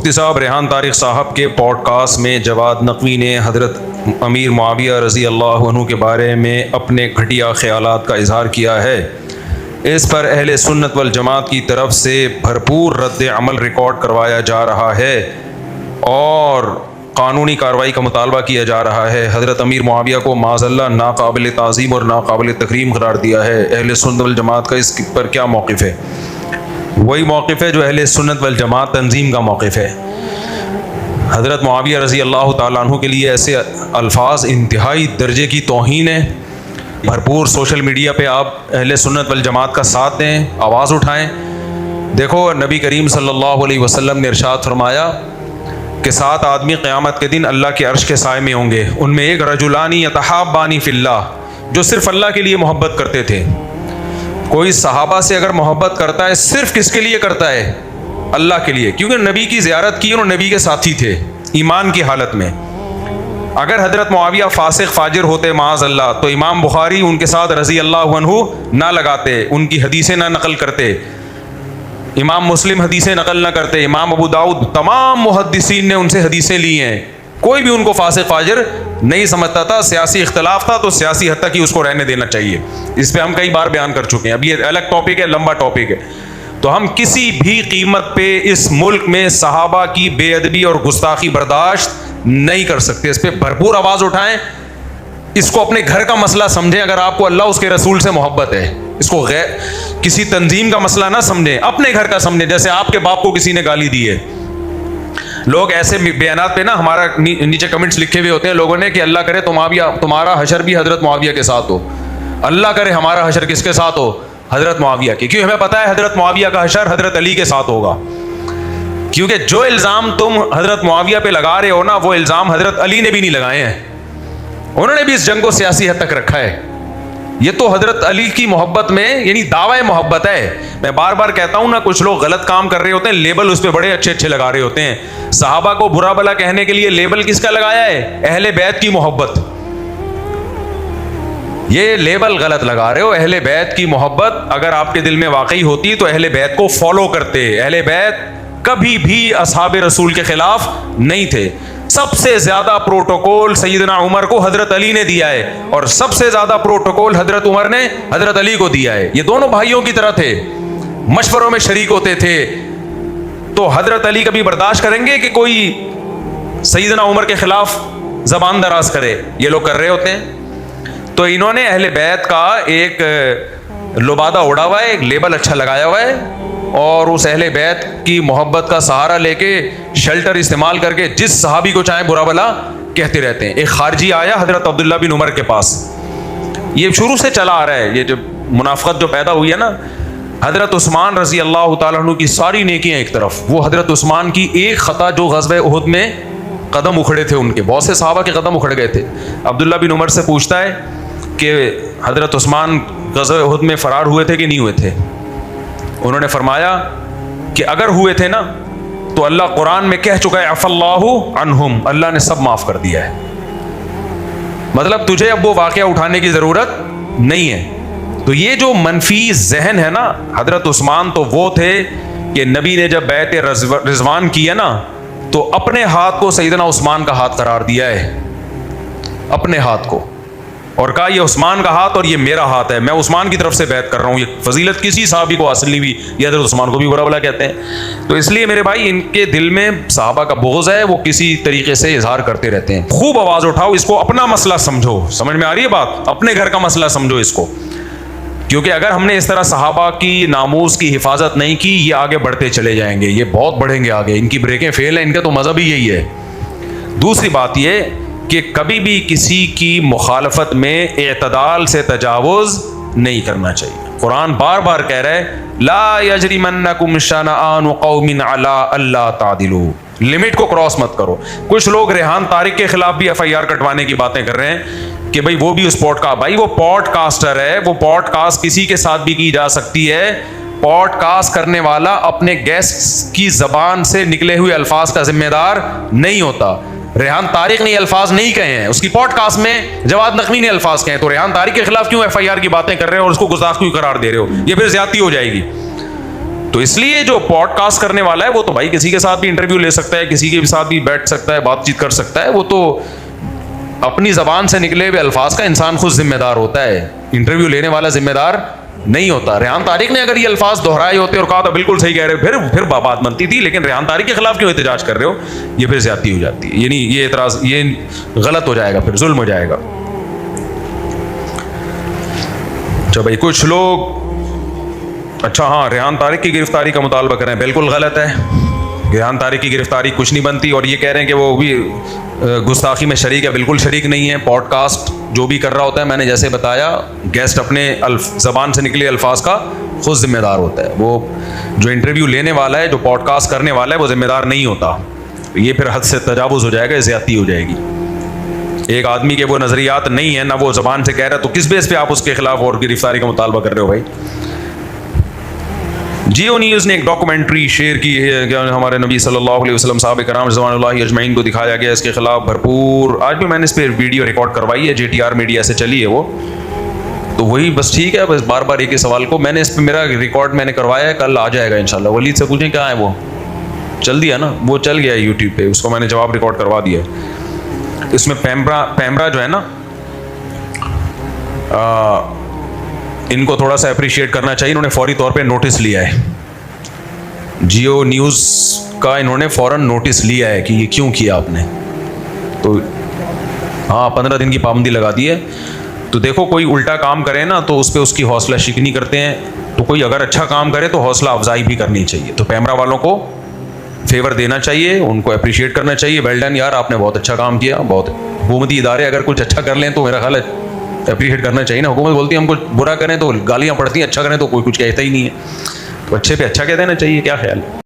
مفتی صاحب، ریحان طارق صاحب کے پوڈ کاسٹ میں جواد نقوی نے حضرت امیر معاویہ رضی اللہ عنہ کے بارے میں اپنے گھٹیا خیالات کا اظہار کیا ہے۔ اس پر اہل سنت والجماعت کی طرف سے بھرپور رد عمل ریکارڈ کروایا جا رہا ہے اور قانونی کارروائی کا مطالبہ کیا جا رہا ہے۔ حضرت امیر معاویہ کو معاذ اللہ ناقابل تعظیم اور ناقابل تکریم قرار دیا ہے۔ اہل سنت والجماعت کا اس پر کیا موقف ہے؟ وہی موقف ہے جو اہل سنت والجماعت تنظیم کا موقف ہے۔ حضرت معاویہ رضی اللہ تعالیٰ عنہ کے لیے ایسے الفاظ انتہائی درجے کی توہین ہے۔ بھرپور سوشل میڈیا پہ آپ اہل سنت والجماعت کا ساتھ دیں، آواز اٹھائیں۔ دیکھو، نبی کریم صلی اللہ علیہ وسلم نے ارشاد فرمایا کہ 7 آدمی قیامت کے دن اللہ کے عرش کے سائے میں ہوں گے، ان میں ایک رجلانی یتحابانی فی اللہ، جو صرف اللہ کے لیے محبت کرتے تھے۔ کوئی صحابہ سے اگر محبت کرتا ہے، صرف کس کے لیے کرتا ہے؟ اللہ کے لیے، کیونکہ نبی کی زیارت کی اور نبی کے ساتھی تھے ایمان کی حالت میں۔ اگر حضرت معاویہ فاسق فاجر ہوتے معاذ اللہ، تو امام بخاری ان کے ساتھ رضی اللہ عنہ نہ لگاتے، ان کی حدیثیں نہ نقل کرتے، امام مسلم حدیثیں نقل نہ کرتے، امام ابو داؤد، تمام محدثین نے ان سے حدیثیں لی ہیں۔ کوئی بھی ان کو فاسق فاجر نہیں سمجھتا تھا۔ سیاسی اختلاف تھا تو سیاسی حد تک ہی اس کو رہنے دینا چاہیے۔ اس پہ ہم کئی بار بیان کر چکے ہیں، اب یہ الگ ٹاپک ہے، لمبا ٹاپک ہے۔ تو ہم کسی بھی قیمت پہ اس ملک میں صحابہ کی بے ادبی اور گستاخی برداشت نہیں کر سکتے۔ اس پہ بھرپور آواز اٹھائیں، اس کو اپنے گھر کا مسئلہ سمجھیں۔ اگر آپ کو اللہ اس کے رسول سے محبت ہے، اس کو غیر کسی تنظیم کا مسئلہ نہ سمجھیں، اپنے گھر کا سمجھیں۔ جیسے آپ کے باپ کو کسی نے گالی دی ہے، لوگ ایسے بیانات پہ نا ہمارا نیچے کمنٹس لکھے ہوئے ہوتے ہیں لوگوں نے کہ اللہ کرے تمہارا حشر بھی حضرت معاویہ کے ساتھ ہو، اللہ کرے ہمارا حشر کس کے ساتھ ہو؟ حضرت معاویہ کے، کیوں ہمیں پتہ ہے حضرت معاویہ کا حشر حضرت علی کے ساتھ ہوگا۔ کیونکہ جو الزام تم حضرت معاویہ پہ لگا رہے ہو نا، وہ الزام حضرت علی نے بھی نہیں لگائے ہیں، انہوں نے بھی اس جنگ کو سیاسی حد تک رکھا ہے۔ یہ تو حضرت علی کی محبت میں یعنی دعوی محبت ہے۔ میں بار بار کہتا ہوں نا، کچھ لوگ غلط کام کر رہے ہوتے ہیں، لیبل اس پہ بڑے اچھے اچھے لگا رہے ہوتے ہیں۔ صحابہ کو برا بھلا کہنے کے لیے لیبل کس کا لگایا ہے؟ اہل بیت کی محبت۔ یہ لیبل غلط لگا رہے ہو۔ اہل بیت کی محبت اگر آپ کے دل میں واقعی ہوتی تو اہل بیت کو فالو کرتے۔ اہل بیت کبھی بھی اصحاب رسول کے خلاف نہیں تھے۔ سب سے زیادہ پروٹوکول سیدنا عمر کو حضرت علی نے دیا ہے، اور سب سے زیادہ پروٹوکول حضرت عمر نے حضرت علی کو دیا ہے۔ یہ دونوں بھائیوں کی طرح تھے، مشوروں میں شریک ہوتے تھے۔ تو حضرت علی کبھی برداشت کریں گے کہ کوئی سیدنا عمر کے خلاف زبان دراز کرے؟ یہ لوگ کر رہے ہوتے ہیں۔ تو انہوں نے اہل بیت کا ایک لبادہ اڑا ہوا ہے، ایک لیبل اچھا لگایا ہوا ہے، اور اس اہل بیت کی محبت کا سہارا لے کے شیلٹر استعمال کر کے جس صحابی کو چاہیں برا بھلا کہتے رہتے ہیں۔ ایک خارجی آیا حضرت عبداللہ بن عمر کے پاس، یہ شروع سے چلا آ رہا ہے، یہ جو منافقت جو پیدا ہوئی ہے نا، حضرت عثمان رضی اللہ تعالیٰ عنہ کی ساری نیکیاں ایک طرف، وہ حضرت عثمان کی ایک خطا جو غزوہ احد میں قدم اکھڑے تھے، ان کے بہت سے صحابہ کے قدم اکھڑ گئے تھے۔ عبداللہ بن عمر سے پوچھتا ہے کہ حضرت عثمان غزوہ احد میں فرار ہوئے تھے کہ نہیں ہوئے تھے؟ انہوں نے فرمایا کہ اگر ہوئے تھے نا تو اللہ قرآن میں کہہ چکا ہے عفا اللہ عنہم، اللہ نے سب معاف کر دیا ہے۔ مطلب تجھے اب وہ واقعہ اٹھانے کی ضرورت نہیں ہے۔ تو یہ جو منفی ذہن ہے نا، حضرت عثمان تو وہ تھے کہ نبی نے جب بیعت رضوان کیا نا تو اپنے ہاتھ کو سیدنا عثمان کا ہاتھ قرار دیا ہے، اپنے ہاتھ کو، اور کہا یہ عثمان کا ہاتھ اور یہ میرا ہاتھ ہے، میں عثمان کی طرف سے بیعت کر رہا ہوں۔ یہ فضیلت کسی صحابی کو حاصل نہیں ہوئی، یہ حضرت عثمان کو بھی برا بھلا کہتے ہیں۔ تو اس لیے میرے بھائی، ان کے دل میں صحابہ کا بغض ہے، وہ کسی طریقے سے اظہار کرتے رہتے ہیں۔ خوب آواز اٹھاؤ، اس کو اپنا مسئلہ سمجھو۔ سمجھ میں آ رہی ہے بات؟ اپنے گھر کا مسئلہ سمجھو اس کو، کیونکہ اگر ہم نے اس طرح صحابہ کی ناموس کی حفاظت نہیں کی، یہ آگے بڑھتے چلے جائیں گے، یہ بہت بڑھیں گے آگے، ان کی بریکیں فیل ہیں، ان کا تو مذہب ہی یہی ہے۔ دوسری بات یہ کہ کبھی بھی کسی کی مخالفت میں اعتدال سے تجاوز نہیں کرنا چاہیے۔ قرآن بار بار کہہ رہا ہے لا یجرمنکم شنآن قوم علی الا تعدلوا، لمٹ کو کراس مت کرو۔ کچھ لوگ ریحان طارق کے خلاف بھی FIR کٹوانے کی باتیں کر رہے ہیں کہ بھائی وہ بھی اس بھائی وہ پوڈ کاسٹر ہے، وہ پوڈ کاسٹ کسی کے ساتھ بھی کی جا سکتی ہے۔ پوڈ کاسٹ کرنے والا اپنے گیسٹ کی زبان سے نکلے ہوئے الفاظ کا ذمہ دار نہیں ہوتا۔ ریحان طارق نے یہ الفاظ نہیں کہے ہیں، اس کی پوڈ کاسٹ میں جواد نقوی نے الفاظ کہے ہیں، تو ریحان طارق کے خلاف کیوں FIR کی باتیں کر رہے ہو اور اس کو گستاخ کیوں قرار دے رہے ہو؟ یہ پھر زیادتی ہو جائے گی۔ تو اس لیے جو پوڈ کاسٹ کرنے والا ہے وہ تو بھائی کسی کے ساتھ بھی انٹرویو لے سکتا ہے, کسی کے ساتھ بھی بیٹھ سکتا ہے, بات چیت کر سکتا ہے. وہ تو اپنی زبان سے نکلے ہوئے الفاظ کا انسان خود ذمہ دار ہوتا ہے, انٹرویو لینے والا ذمہ دار نہیں ہوتا. ریحان طارق نے اگر یہ الفاظ دہرائے ہوتے اور کہا تھا بالکل صحیح کہہ رہے ہو, پھر بات بنتی تھی. لیکن ریحان طارق کے خلاف کیوں احتجاج کر رہے ہو؟ یہ پھر زیادتی ہو جاتی ہے, یعنی یہ اعتراض یہ غلط ہو جائے گا, پھر ظلم ہو جائے گا. اچھا بھائی کچھ لوگ اچھا ہاں ریحان طارق کی گرفتاری کا مطالبہ کر رہے ہیں, بالکل غلط ہے. ریحان طارق کی گرفتاری کچھ نہیں بنتی. اور یہ کہہ رہے ہیں کہ وہ بھی گستاخی میں شریک ہے, بالکل شریک نہیں ہے. پوڈ کاسٹ جو بھی کر رہا ہوتا ہے, میں نے جیسے بتایا, گیسٹ اپنے زبان سے نکلے الفاظ کا خود ذمہ دار ہوتا ہے. وہ جو انٹرویو لینے والا ہے, جو پوڈ کاسٹ کرنے والا ہے, وہ ذمہ دار نہیں ہوتا. یہ پھر حد سے تجاوز ہو جائے گا, زیادتی ہو جائے گی. ایک آدمی کے وہ نظریات نہیں ہیں, نہ وہ زبان سے کہہ رہا ہے, تو کس بیس پہ آپ اس کے خلاف اور گرفتاری کا مطالبہ کر رہے ہو بھائی؟ جیو نیوز نے ایک ڈاکومنٹری شیئر کی ہے کہ ہمارے نبی صلی اللہ علیہ وسلم صحابہ کرام رضوان اللہ اجمعین کو دکھایا گیا, اس کے خلاف بھرپور, آج بھی میں نے اس پہ ویڈیو ریکارڈ کروائی ہے, JTR میڈیا سے چلی ہے وہ, تو وہی بس ٹھیک ہے. بس بار بار ایک ہی سوال کو میں نے اس پہ میرا ریکارڈ میں نے کروایا ہے, کل آ جائے گا انشاءاللہ. ولید سے پوچھیں کیا ہے, وہ چل دیا نا, وہ چل گیا ہے یوٹیوب پہ, اس کو میں نے جواب ریکارڈ کروا دیا ہے. اس میں پیمرا جو ہے نا, ان کو تھوڑا سا اپریشیٹ کرنا چاہیے, انہوں نے فوری طور پہ نوٹس لیا ہے. جیو نیوز کا انہوں نے فوراً نوٹس لیا ہے کہ یہ کیوں کیا آپ نے. تو ہاں 15 دن کی پابندی لگا دی ہے. تو دیکھو کوئی الٹا کام کرے نا تو اس پہ اس کی حوصلہ شکنی کرتے ہیں, تو کوئی اگر اچھا کام کرے تو حوصلہ افزائی بھی کرنی چاہیے. تو پیمرا والوں کو فیور دینا چاہیے, ان کو اپریشیٹ کرنا چاہیے, ویل ڈن یار آپ نے بہت اچھا کام کیا. بہت حکومتی ادارے اگر کچھ اچھا کر لیں تو میرا خیال ہے اپریشیٹ کرنا چاہیے نا. حکومت بولتی ہے ہم کچھ برا کریں تو گالیاں پڑتی ہیں, اچھا کریں تو کوئی کچھ کہتا ہی نہیں ہے. تو اچھے پہ اچھا کہہ دینا چاہیے, کیا خیال ہے؟